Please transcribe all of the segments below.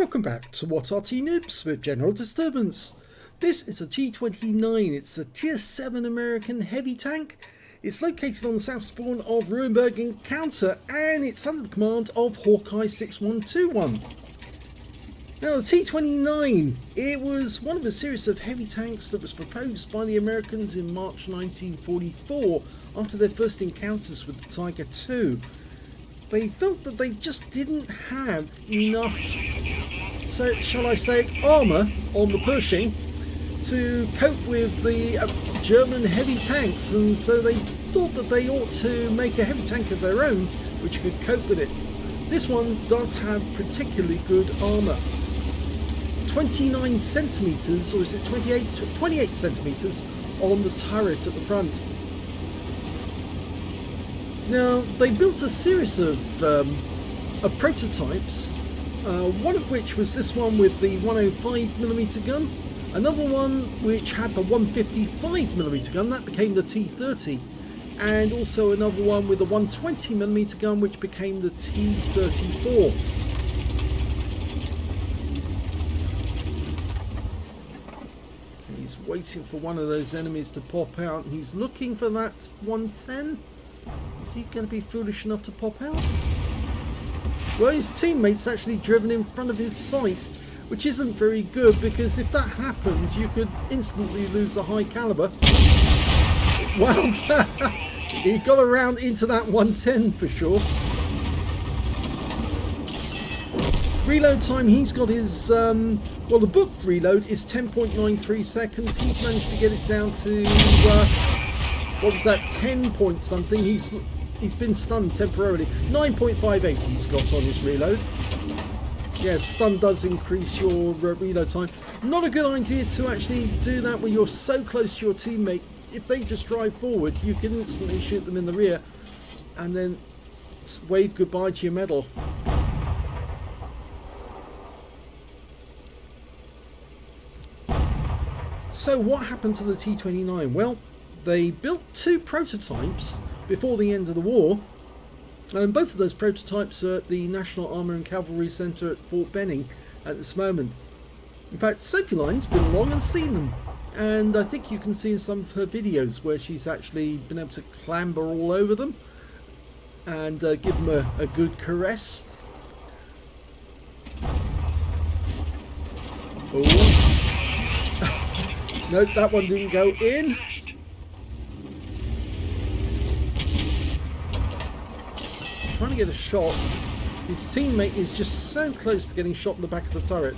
Welcome back to What Arty Noobs with General Disturbance. This is a T29, it's a Tier 7 American heavy tank. It's located on the south spawn of Ruinberg Encounter and it's under the command of Hawkeye6121. Now the T29, it was one of a series of heavy tanks that was proposed by the Americans in March 1944 after their first encounters with the Tiger II. They felt that they just didn't have enough, so shall I say it, armour on the Pershing to cope with the German heavy tanks, and so they thought that they ought to make a heavy tank of their own which could cope with it. This one does have particularly good armour. 29 centimetres, or is it 28 centimetres on the turret at the front. Now, they built a series of prototypes, one of which was this one with the 105mm gun, another one which had the 155mm gun, that became the T30, and also another one with the 120mm gun which became the T34. Okay, he's waiting for one of those enemies to pop out and he's looking for that 110. Is he going to be foolish enough to pop out? Well, his teammate's actually driven in front of his sight, which isn't very good, because if that happens you could instantly lose a high caliber. Well, he got around into that 110 for sure. Reload time, he's got his, well, the book reload is 10.93 seconds. He's managed to get it down to, what was that, 10 point something. He's been stunned temporarily. 9.58 he's got on his reload. Yeah, stun does increase your reload time. Not a good idea to actually do that when you're so close to your teammate. If they just drive forward, you can instantly shoot them in the rear and then wave goodbye to your medal. So what happened to the T29? Well, they built two prototypes before the end of the war, and both of those prototypes are at the National Armour and Cavalry Centre at Fort Benning at this moment. In fact, Sophie Line's been along and seen them, and I think you can see in some of her videos where she's actually been able to clamber all over them and give them a good caress. Oh. Nope, that one didn't go in. Trying to get a shot. His teammate is just so close to getting shot in the back of the turret.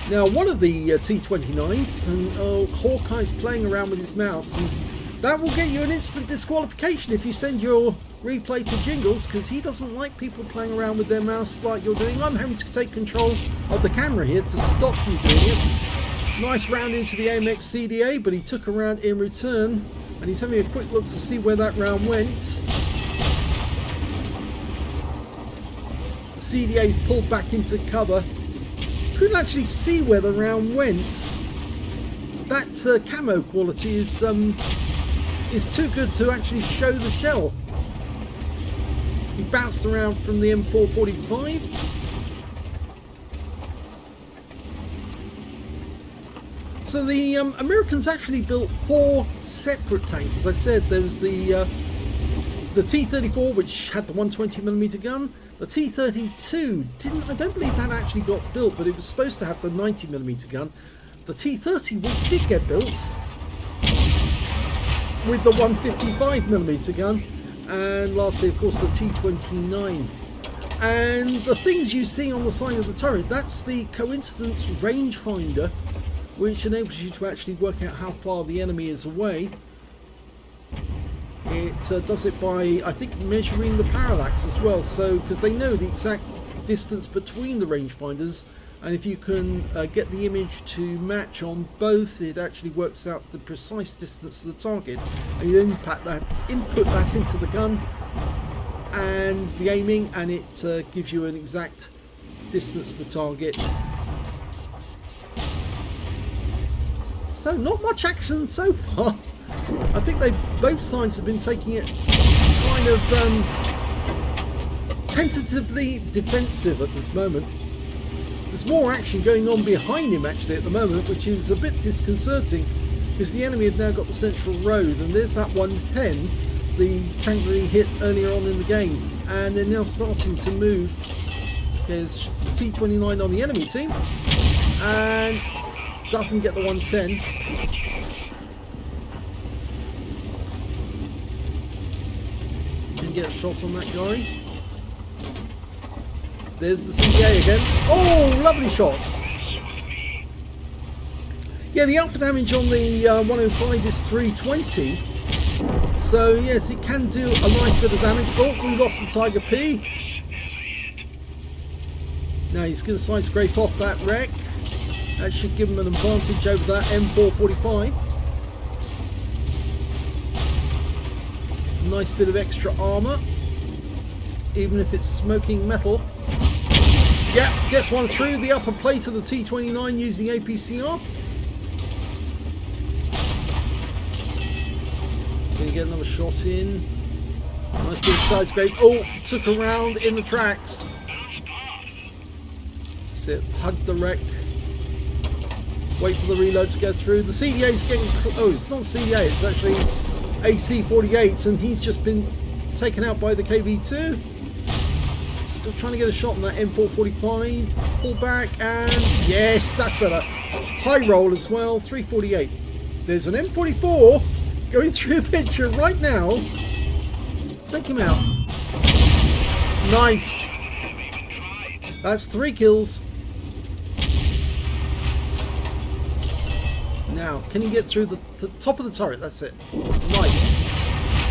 Now, one of the T29s, and Hawkeye's playing around with his mouse, and that will get you an instant disqualification if you send your replay to Jingles, because he doesn't like people playing around with their mouse like you're doing. I'm having to take control of the camera here to stop you doing it. Nice round into the AMX CDA, but he took a round in return, and he's having a quick look to see where that round went. The CDA's pulled back into cover. Couldn't actually see where the round went. That camo quality is too good to actually show the shell. He bounced around from the M445. So the Americans actually built four separate tanks. As I said, there was the T34, which had the 120mm gun. The T32 I don't believe that actually got built, but it was supposed to have the 90mm gun. The T30, which did get built, with the 155mm gun. And lastly, of course, the T29. And the things you see on the side of the turret, that's the coincidence rangefinder, which enables you to actually work out how far the enemy is away. It does it by, I think, measuring the parallax as well, so because they know the exact distance between the rangefinders, and if you can get the image to match on both, it actually works out the precise distance to the target, and you input that into the gun and the aiming, and it gives you an exact distance to the target. So not much action so far. I think both sides have been taking it kind kind of tentatively defensive at this moment. There's more action going on behind him actually at the moment, which is a bit disconcerting because the enemy have now got the central road, and there's that 110, the tank that he hit earlier on in the game, and they're now starting to move. There's the T29 on the enemy team and doesn't get the 110. Can get a shot on that guy. There's the CDA again. Oh, lovely shot. Yeah, the alpha damage on the 105 is 320. So, yes, it can do a nice bit of damage. Oh, we lost the Tiger P. Now he's going to side scrape off that wreck. That should give him an advantage over that M445. Nice bit of extra armour, even if it's smoking metal. Yeah, gets one through the upper plate of the T29 using APCR. Gonna get another shot in. Nice bit of side scrape. Oh, took a round in the tracks. Sit, hug the wreck. Wait for the reload to go through. The CDA's getting. Oh, it's not CDA, it's actually AC-48s, and he's just been taken out by the KV2. Still trying to get a shot on that M445. Pull back, and yes, that's better. High roll as well, 348. There's an M44 going through a picture right now. Take him out. Nice. That's 3 kills. Now, can he get through the top of the turret? That's it. Nice.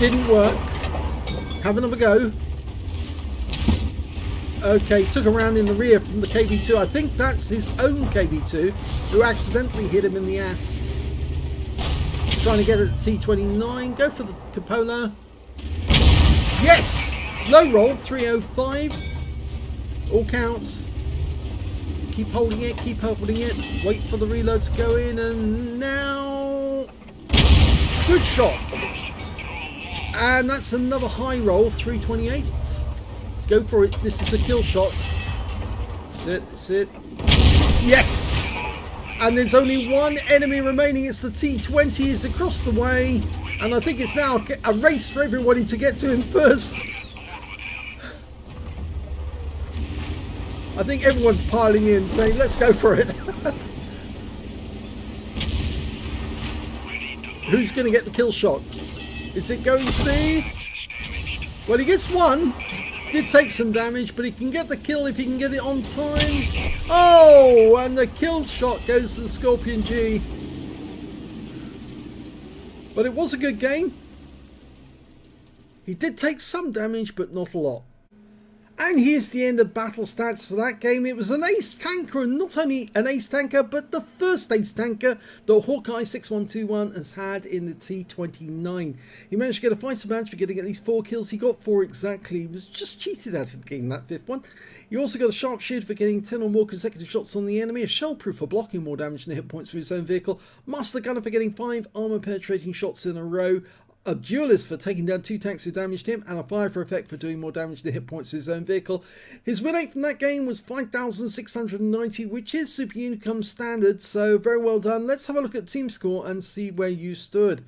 Didn't work. Have another go. Okay, took a round in the rear from the KV2. I think that's his own KV2 who accidentally hit him in the ass. Trying to get at T29. Go for the cupola. Yes! Low roll, 305. All counts. Keep holding it, keep holding it. Wait for the reload to go in, and now... Good shot! And that's another high roll, 328. Go for it, this is a kill shot. That's it, that's it. Yes! And there's only one enemy remaining, it's the T20, he's across the way. And I think it's now a race for everybody to get to him first. I think everyone's piling in, saying, let's go for it. Who's going to get the kill shot? Is it going to be... Well, he gets one. Did take some damage, but he can get the kill if he can get it on time. Oh, and the kill shot goes to the Scorpion G. But it was a good game. He did take some damage, but not a lot. And here's the end of battle stats for that game. It was an ace tanker, and not only an ace tanker, but the first ace tanker that Hawkeye6121 has had in the T29. He managed to get a fighter badge for getting at least 4 kills. He got 4 exactly. He was just cheated out of the game, that 5th one. He also got a sharpshooter for getting 10 or more consecutive shots on the enemy, a shellproof for blocking more damage than the hit points for his own vehicle, master gunner for getting 5 armor penetrating shots in a row, a duelist for taking down 2 tanks who damaged him, and a fire for effect for doing more damage to hit points to his own vehicle. His win rate from that game was 5,690, which is Super Unicum standard, so very well done. Let's have a look at team score and see where you stood.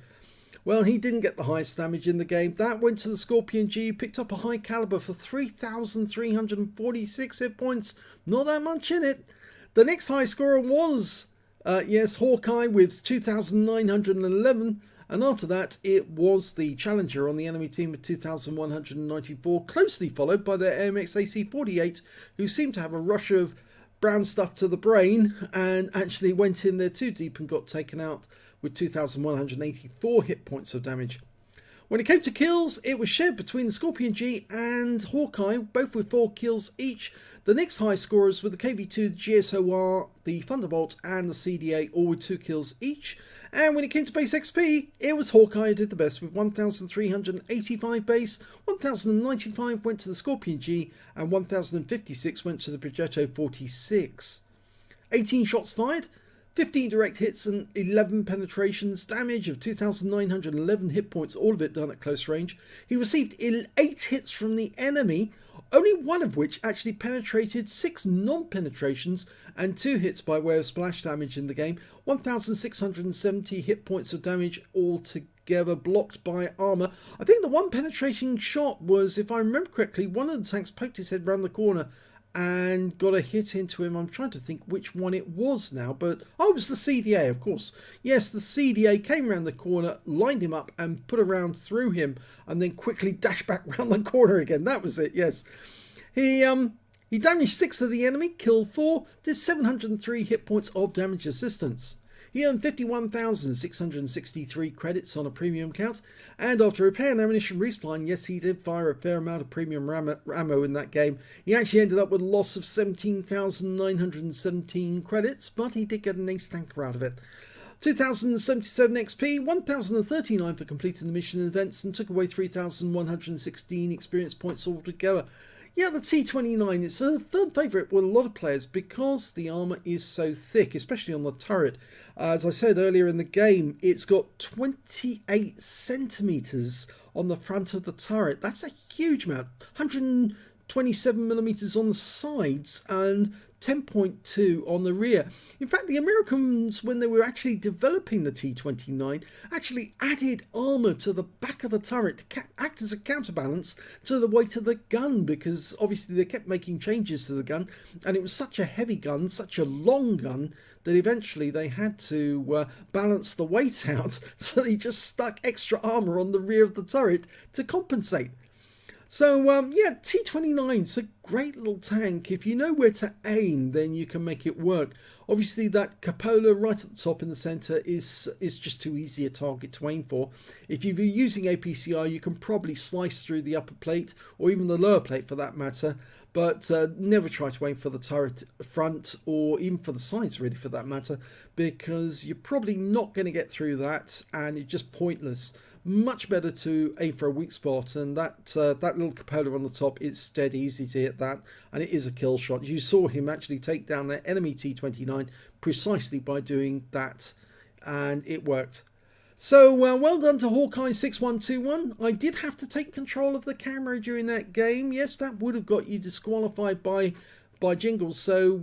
Well, he didn't get the highest damage in the game. That went to the Scorpion G, picked up a high caliber for 3,346 hit points. Not that much in it. The next high scorer was, yes, Hawkeye with 2,911. And after that, it was the Challenger on the enemy team with 2,194, closely followed by their AMX AC-48, who seemed to have a rush of brown stuff to the brain and actually went in there too deep and got taken out with 2,184 hit points of damage. When it came to kills, it was shared between the Scorpion G and Hawkeye, both with 4 kills each. The next high scorers were the KV2, the GSOR, the Thunderbolt and the CDA, all with 2 kills each. And when it came to base XP, it was Hawkeye who did the best with 1,385 base, 1,095 went to the Scorpion G, and 1,056 went to the Progetto 46. 18 shots fired, 15 direct hits and 11 penetrations, damage of 2,911 hit points, all of it done at close range. He received 8 hits from the enemy, only one of which actually penetrated, 6 non-penetrations and 2 hits by way of splash damage in the game. 1,670 hit points of damage altogether, blocked by armour. I think the one penetrating shot was, if I remember correctly, one of the tanks poked his head round the corner and got a hit into him. I'm trying to think which one it was now, but oh, it was the CDA, of course. Yes, the CDA came around the corner, lined him up and put a round through him and then quickly dashed back round the corner again. That was it, yes. He damaged 6 of the enemy, killed 4, did 703 hit points of damage assistance. He earned 51,663 credits on a premium count, and after repair and ammunition resupply, yes, he did fire a fair amount of premium ammo in that game. He actually ended up with a loss of 17,917 credits, but he did get an ace tanker out of it. 2,077 XP, 1,039 for completing the mission events, and took away 3,116 experience points altogether. Yeah, the T29, it's a third favourite with a lot of players because the armour is so thick, especially on the turret. As I said earlier in the game, it's got 28 centimetres on the front of the turret. That's a huge amount. 127mm on the sides and 10.2 on the rear. In fact, the Americans, when they were actually developing the T29, actually added armour to the back of the turret to act as a counterbalance to the weight of the gun, because obviously they kept making changes to the gun, and it was such a heavy gun, such a long gun, that eventually they had to balance the weight out, so they just stuck extra armour on the rear of the turret to compensate. So yeah, T29 is a great little tank. If you know where to aim, then you can make it work. Obviously that cupola right at the top in the centre is just too easy a target to aim for. If you're using APCR, you can probably slice through the upper plate, or even the lower plate for that matter, but never try to aim for the turret front, or even for the sides really for that matter, because you're probably not going to get through that and it's just pointless. Much better to aim for a weak spot, and that little cupola on the top is dead easy to hit that, and it is a kill shot. You saw him actually take down their enemy T29 precisely by doing that, and it worked. So well done to Hawkeye6121. I did have to take control of the camera during that game. Yes, that would have got you disqualified by jingles, so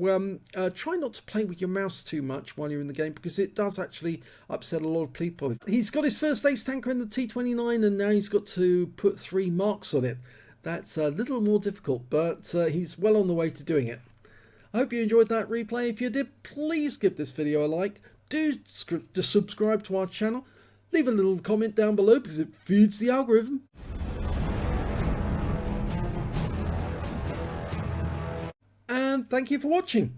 try not to play with your mouse too much while you're in the game, because it does actually upset a lot of people. He's got his first ace tanker in the T29, and now he's got to put 3 marks on it. That's a little more difficult, but he's well on the way to doing it. I hope you enjoyed that replay. If you did, please give this video a like. Do subscribe to our channel. Leave a little comment down below because it feeds the algorithm. And thank you for watching.